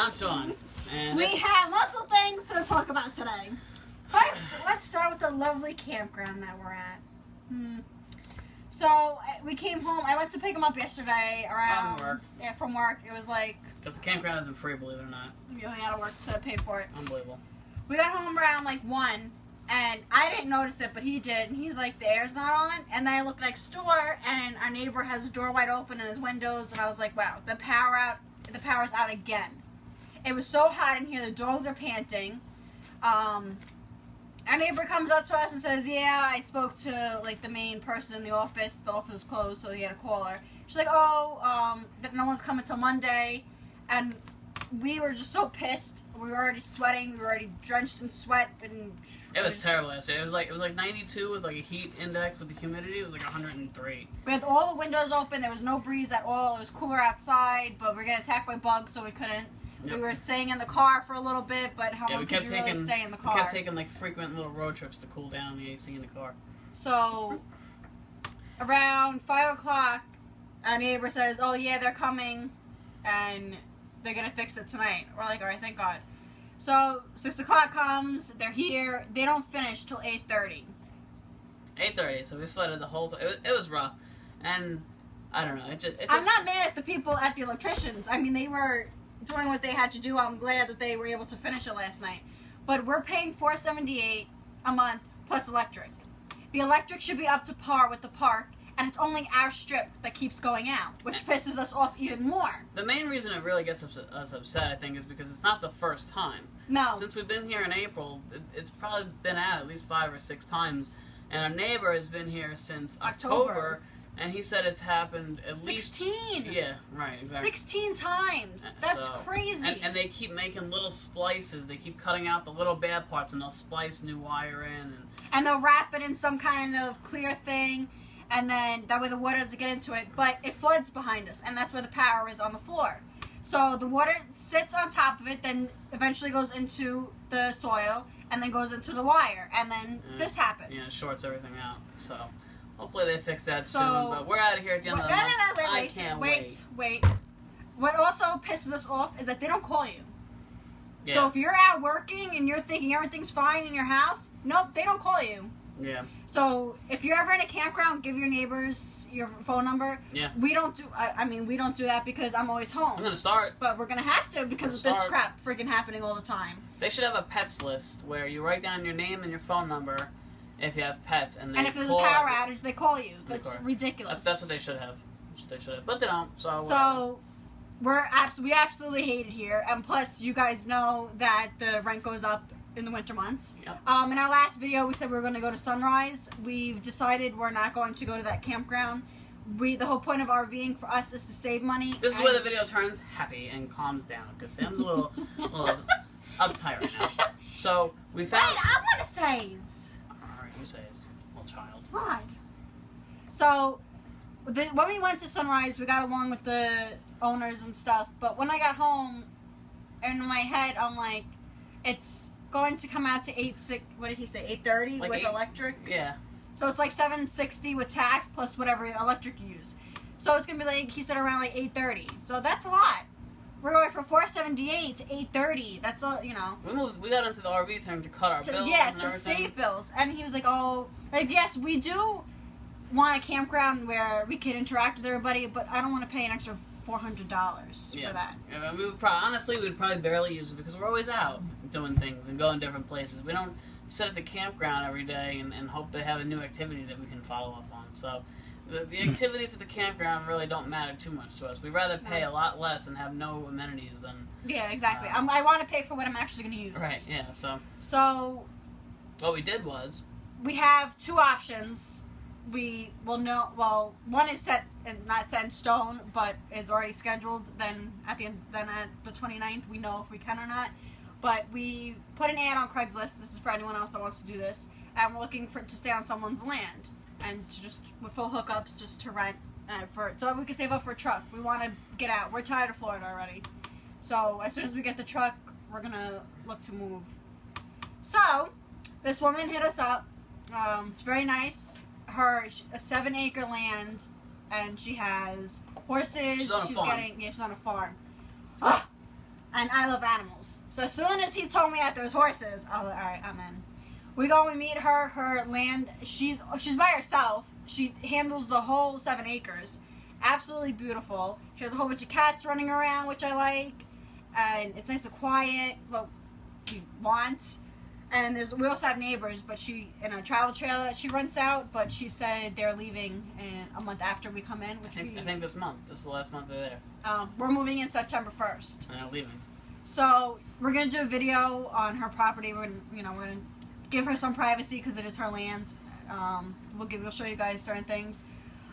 I'm Sean. And we have multiple things to talk about today. First, let's start with the lovely campground that we're at. So, we came home. I went to pick him up yesterday around... From work. Yeah, from work. It was like... Because the campground isn't free, believe it or not. You only had to work to pay for it. Unbelievable. We got home around like 1, and I didn't notice it, but he did. And he's like, the air's not on. And then I looked next door, and our neighbor has the door wide open and his windows, and I was like, wow, the power's out again. It was so hot in here, the dogs are panting. Our neighbor comes up to us and says, yeah, I spoke to like the main person in the office. The office is closed, so he had to call her. She's like, that no one's coming till Monday. And we were just so pissed. We were already sweating. We were already drenched in sweat. And it was terrible yesterday. It was like 92 with like a heat index with the humidity. It was like 103. We had all the windows open. There was no breeze at all. It was cooler outside, but we were getting attacked by bugs, so we couldn't. Yep. We were staying in the car for a little bit, but how long could you really stay in the car? We kept taking like frequent little road trips to cool down the AC in the car. So, around 5 o'clock, our neighbor says, oh yeah, they're coming, and they're going to fix it tonight. We're like, alright, thank God. So, 6 o'clock comes, they're here, they don't finish till 8:30. 8:30, so we sledded the whole time. It was rough, and I don't know, it just... I'm not mad at the people, at the electricians. I mean, they were doing what they had to do. I'm glad that they were able to finish it last night. But we're paying $478 a month plus electric. The electric should be up to par with the park, and it's only our strip that keeps going out, which pisses us off even more. The main reason it really gets us upset, I think, is because it's not the first time. No. Since we've been here in April, it's probably been out at least 5 or 6 times, and our neighbor has been here since October. And he said it's happened at 16. least... Yeah, right, exactly. 16 times. That's crazy. And they keep making little splices. They keep cutting out the little bad parts, and they'll splice new wire in. And they'll wrap it in some kind of clear thing, and then that way the water doesn't get into it. But it floods behind us, and that's where the power is on the floor. So the water sits on top of it, then eventually goes into the soil, and then goes into the wire. And then this happens. Yeah, it shorts everything out, so... Hopefully they fix that soon, but we're out of here at the end of the month. I can't wait. What also pisses us off is that they don't call you. Yeah. So if you're out working and you're thinking everything's fine in your house, nope, they don't call you. Yeah. So if you're ever in a campground, give your neighbors your phone number. Yeah. We don't do. We don't do that because I'm always home. I'm gonna start. But we're gonna have to because of this crap freaking happening all the time. They should have a pets list where you write down your name and your phone number. If you have pets, and if there's a power outage, they call you. That's ridiculous. That's what they should have. But they don't. So we absolutely hate it here, and plus, you guys know that the rent goes up in the winter months. Yep. In our last video, we said we were going to go to Sunrise. We've decided we're not going to go to that campground. The whole point of RVing for us is to save money. This is where the video turns happy and calms down because Sam's a little uptight right now. So we found. Wait, I want to say. You say it's a little child. God. So, when we went to Sunrise, we got along with the owners and stuff, but when I got home, in my head, I'm like, it's going to come out to what did he say, 8:30 like with electric? Yeah. So it's like $760 with tax plus whatever electric you use. So it's going to be like, he said around like 8:30. So that's a lot. We're going from $478 to $830. That's all, you know. We got into the RV thing to cut our bills. Yeah, to save bills. And he was like, yes, we do want a campground where we can interact with everybody, but I don't want to pay an extra $400 for that. Yeah, we would probably barely use it because we're always out doing things and going different places. We don't sit at the campground every day and hope they have a new activity that we can follow up on. So. The activities at the campground really don't matter too much to us. We'd rather pay a lot less and have no amenities than... Yeah, exactly. I want to pay for what I'm actually going to use. Right, yeah, So... What we did was... We have 2 options. We will know... Well, one is not set in stone, but is already scheduled. Then at the 29th, we know if we can or not. But we put an ad on Craigslist. This is for anyone else that wants to do this. And we're looking to stay on someone's land. And to just with full hookups, just to rent so we can save up for a truck. We want to get out. We're tired of Florida already. So as soon as we get the truck, we're gonna look to move. So this woman hit us up. It's very nice. A 7-acre land, and she has horses. She's on a farm. She's on a farm. and I love animals. So as soon as he told me that there's horses, I was like, all right, I'm in. We go and meet her. Her land, she's by herself. She handles the whole 7 acres. Absolutely beautiful. She has a whole bunch of cats running around, which I like. And it's nice and quiet, what we want. And we also have neighbors, but she, in a travel trailer that she rents out, but she said they're leaving a month after we come in, which I think this month. This is the last month they're there. We're moving in September 1st. And they're leaving. So we're gonna do a video on her property. We're gonna give her some privacy because it is her land. We'll show you guys certain things.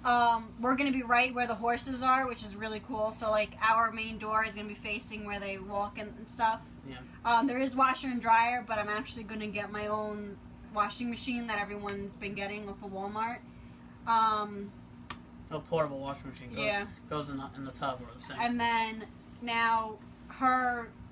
We're gonna be right where the horses are, which is really cool. So like our main door is gonna be facing where they walk and stuff. Yeah. There is washer and dryer, but I'm actually gonna get my own washing machine that everyone's been getting off of Walmart. A portable washing machine. Goes in the tub or the sink. And then now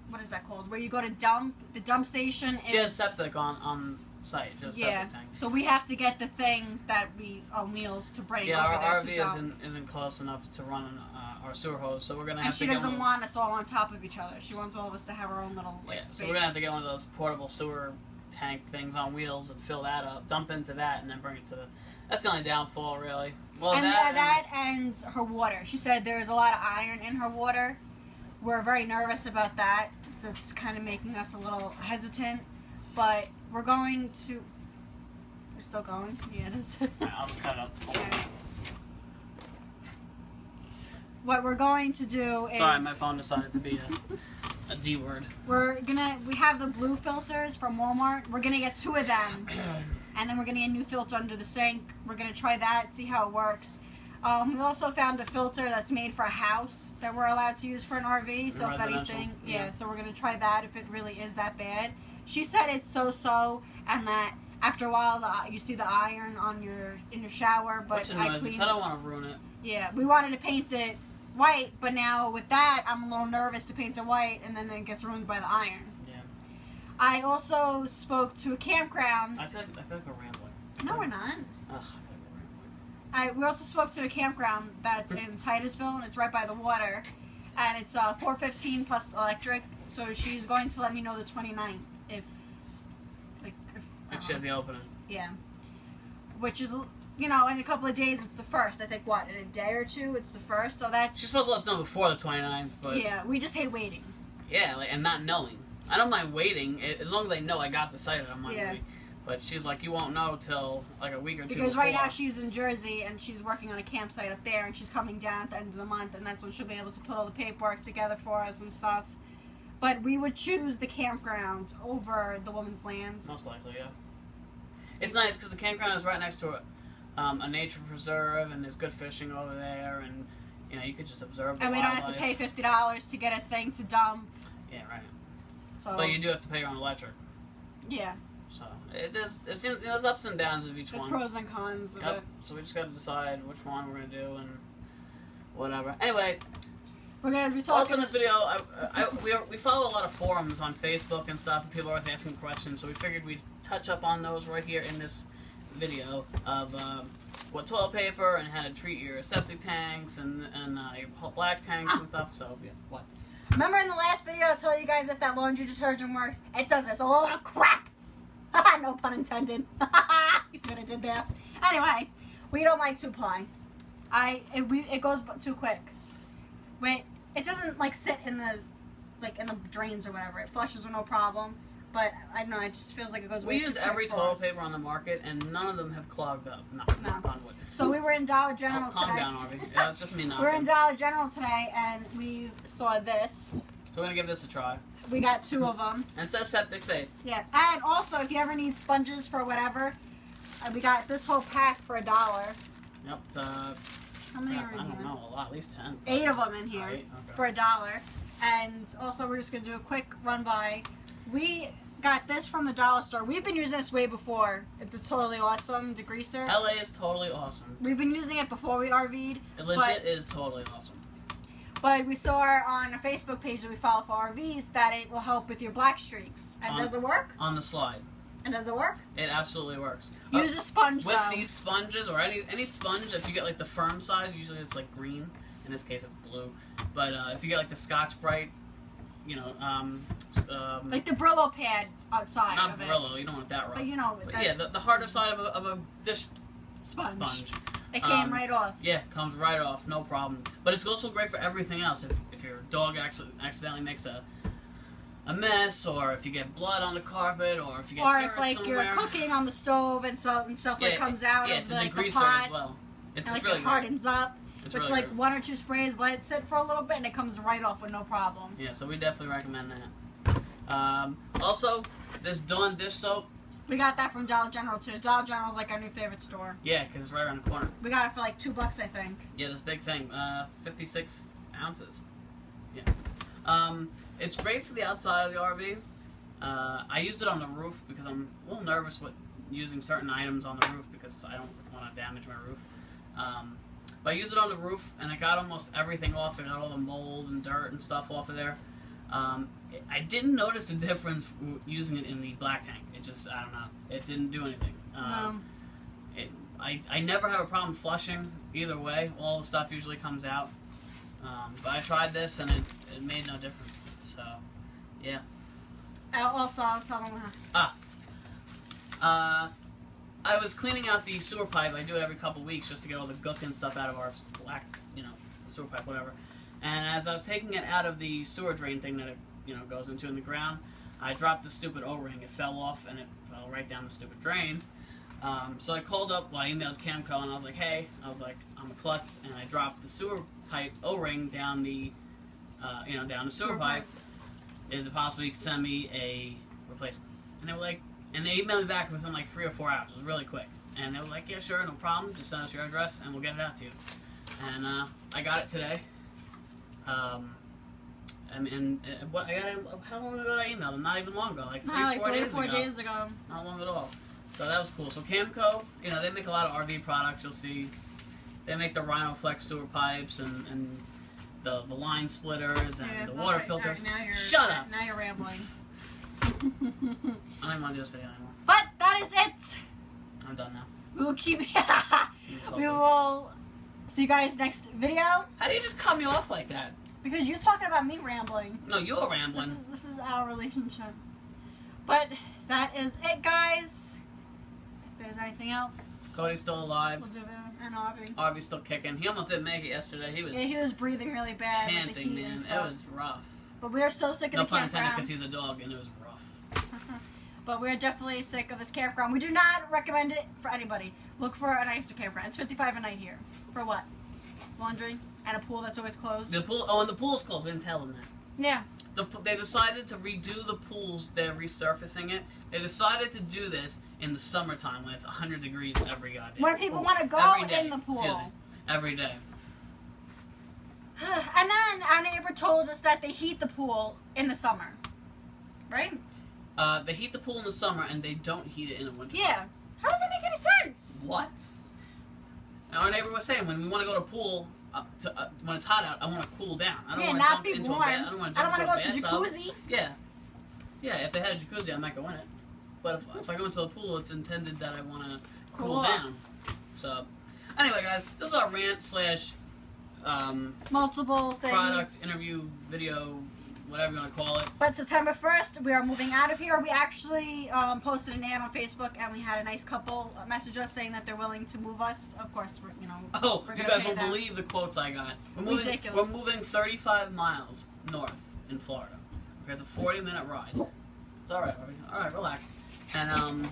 what is that called? Where you go to dump, the dump station is... She has septic on site. She has septic tank. So we have to get the thing that we on wheels to bring over there our to RV dump. isn't close enough to run our sewer hose, so we're going to have and to she get doesn't want us all on top of each other. She wants all of us to have our own little space. So we're going to have to get one of those portable sewer tank things on wheels and fill that up, dump into that, and then bring it to the... That's the only downfall, really. Well, and that and her water. She said there's a lot of iron in her water. We're very nervous about that. So it's kind of making us a little hesitant. But we're going to... It's still going? Yeah, it is. I'll just cut it up. Yeah. What we're going to do is... Sorry, my phone decided to be a D word. We have the blue filters from Walmart. We're gonna get 2 of them. And then we're gonna get a new filter under the sink. We're gonna try that, see how it works. We also found a filter that's made for a house that we're allowed to use for an RV. So if anything, so we're gonna try that if it really is that bad. She said it's so, and that after a while you see the iron in your shower. But I don't want to ruin it. Yeah, we wanted to paint it white, but now with that, I'm a little nervous to paint it white, and then it gets ruined by the iron. Yeah. I also spoke to a campground. I feel like we're rambling. No, we're not. Ugh, I feel like we're rambling. We also spoke to a campground that's in Titusville, and it's right by the water, and it's $415 plus electric. So she's going to let me know the 29th if she has the opening. Yeah. Which is, in a couple of days it's the 1st. I think, in a day or 2 it's the 1st. So that's... She's supposed to let us know before the 29th, but... Yeah, we just hate waiting. Yeah, and not knowing. I don't mind waiting. As long as I know I got the site, I don't mind waiting. But she's like, you won't know till like a week or 2 because before. Right now she's in Jersey, and she's working on a campsite up there, and she's coming down at the end of the month, and that's when she'll be able to put all the paperwork together for us and stuff. But we would choose the campground over the woman's land. Most likely, yeah. It's nice because the campground is right next to a nature preserve, and there's good fishing over there, and you could just observe the and we wildlife. don't have to pay $50 to get a thing to dump. Yeah, right. So, but you do have to pay your own electric. Yeah. So there's ups and downs of each one. There's pros and cons of it. So we just got to decide which one we're gonna do and whatever. Anyway. We're going to be talking... Also in this video, we follow a lot of forums on Facebook and stuff, and people are always asking questions, so we figured we'd touch up on those right here in this video of what toilet paper and how to treat your septic tanks and your black tanks and stuff, so yeah, what? Remember in the last video I told you guys if that laundry detergent works? It does. It's a load of crap! No pun intended. You see what I did there? Anyway, we don't like 2-ply. It goes too quick. It doesn't sit in the drains or whatever. It flushes with no problem. But I don't know. It just feels like it goes way too quick. We used every toilet paper on the market, and none of them have clogged up. No. So we were in Dollar General today. Calm down, Harvey. Yeah, it's just me knocking. We're in Dollar General today, and we saw this. So we're gonna give this a try. We got 2 of them. And it says septic safe. Yeah, and also if you ever need sponges for whatever, we got this whole pack for $1. Yep. How many are in here? I don't know, a lot, at least 10. 8 of them in here 8? Okay. for $1. And also we're just going to do a quick run by. We got this from the dollar store. We've been using this way before. It's totally awesome, degreaser. LA is totally awesome. We've been using it before we RV'd. It legit is totally awesome. But we saw on a Facebook page that we follow for RVs that it will help with your black streaks. And does it work? On the slide. And does it work? It absolutely works. Use a sponge, with these sponges, or any sponge, if you get the firm side, usually it's green. In this case, it's blue. But if you get the Scotch Brite like the Brillo pad outside. Not of Brillo, you don't want that rough. But you know, but yeah, the harder side of a dish sponge. It came right off. Yeah, comes right off, no problem. But it's also great for everything else. If your dog accidentally makes a mess, or if you get blood on the carpet, or if you get dirt like somewhere. you're cooking on the stove and stuff like comes out of it's a the degreaser pot, as well. It's and like really it hardens up. It's with really like good. 1 or 2 sprays, let it sit for a little bit, and it comes right off with no problem. Yeah, so we definitely recommend that. Also, this Dawn dish soap. We got that from Dollar General too. Dollar General is like our new favorite store. Yeah, because it's right around the corner. We got it for like $2, I think. Yeah, this big thing, 56 ounces. Yeah. It's great for the outside of the RV. I used it on the roof because I'm a little nervous with using certain items on the roof because I don't want to damage my roof. But I used it on the roof, and I got almost everything off. I got all the mold and dirt and stuff off of there. I didn't notice a difference using it in the black tank. It just, I don't know, it didn't do anything. I never have a problem flushing either way. All the stuff usually comes out. But I tried this, and it made no difference. So, yeah. I'll tell them. I was cleaning out the sewer pipe. I do it every couple weeks just to get all the gook and stuff out of our black, sewer pipe, whatever. And as I was taking it out of the sewer drain thing that it, goes into in the ground, I dropped the stupid O-ring. It fell off and it fell right down the stupid drain. So I called up, I emailed Camco, and I was like, hey, I'm a klutz, and I dropped the sewer pipe O-ring down the, down the sewer pipe. Is it possible you could send me a replacement? And they were like, and they emailed me back within like 3 or 4 hours. It was really quick. And they were like, yeah, sure, no problem. Just send us your address and we'll get it out to you. And I got it today. What I got it, how long ago did I email them? Not even long ago, like 3 or 4 days ago. Not long at all. So that was cool. So Camco, they make a lot of RV products. You'll see they make the Rhino Flex sewer pipes and the line splitters and the water filters. Shut up! Now you're rambling. I don't even want to do this video anymore. But that is it. I'm done now. We will keep. We will see you guys next video. How do you just cut me off like that? Because you're talking about me rambling. No, you're rambling. This is our relationship. But that is it, guys. If there's anything else, Cody's still alive. we'll do it in RV. RV's still kicking. He almost didn't make it yesterday. He was breathing really bad with the panting, heat man. and It stuff. was rough. But we are so sick of No the pun intended, campground. because he's a dog, and it was rough. But we're definitely sick of this campground. We do not recommend it for anybody. Look for a nicer campground. It's $55 a night here. For what? Laundry and a pool that's always closed. The pool. Oh, and the pool's closed. We didn't tell them that. Yeah. They decided to redo the pools. They're resurfacing it. They decided to do this in the summertime when it's 100 degrees every goddamn. When people want to go in the pool. Excuse me. Every day. And then our neighbor told us that they heat the pool in the summer. Right? They heat the pool in the summer and they don't heat it in the winter. Yeah. How does that make any sense? What? And our neighbor was saying when we want to go to pool, when it's hot out, I want to cool down. I don't want to jump into warm. a bed. I don't want to go to bathtub. jacuzzi. Yeah. Yeah, if they had a jacuzzi, I might go in it. But if I go into a pool, it's intended that I want to cool down. So, anyway, guys, this is our rant / multiple things. Product, interview, video, whatever you want to call it. But September 1st, we are moving out of here. We actually posted an ad on Facebook, and we had a nice couple message us saying that they're willing to move us. Of course, we're Oh, you guys won't believe the quotes I got. Ridiculous. We're moving 35 miles north in Florida. Okay, it's a 40-minute ride. It's all right, Harvey. All right, relax. And now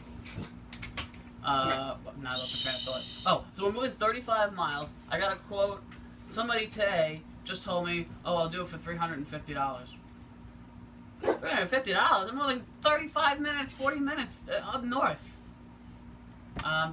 I lost my train of thought. Oh, so we're moving 35 miles. I got a quote. Somebody today just told me, "Oh, I'll do it for $350." $350? I'm moving 35 minutes, 40 minutes up north.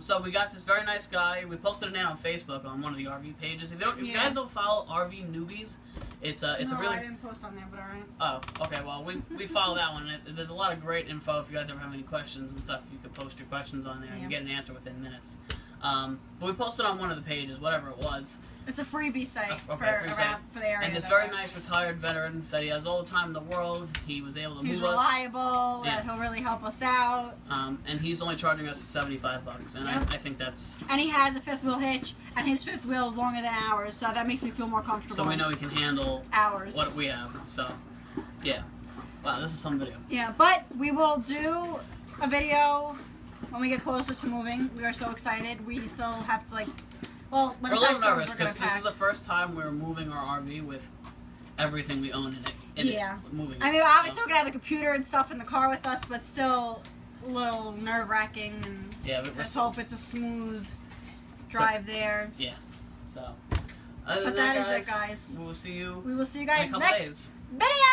So we got this very nice guy. We posted an ad on Facebook on one of the RV pages. If you guys don't follow RV Newbies, it's a really. I didn't post on there, but alright. Oh, okay. Well, we follow that one. There's a lot of great info. If you guys ever have any questions and stuff, you can post your questions on there and get an answer within minutes. But we posted on one of the pages, whatever it was. It's a freebie site for the area. And this very nice retired veteran said he has all the time in the world. He was able to move us. He's reliable. Yeah. He'll really help us out. And he's only charging us $75, and I think that's. And he has a fifth wheel hitch, and his fifth wheel is longer than ours, so that makes me feel more comfortable. So we know he can handle ours. what we have. So, Yeah. Wow, this is some video. Yeah, but we will do a video when we get closer to moving. We are so excited. We still have to when we're the a time little comes, nervous we're gonna because this is the first time we're moving our RV with everything we own in it. Moving. I mean, obviously we're gonna have the computer and stuff in the car with us, but still a little nerve-wracking. And yeah, but let's hope it's a smooth drive there. Yeah. So. But that is it, guys. We will see you. We will see you guys in a couple next days. video.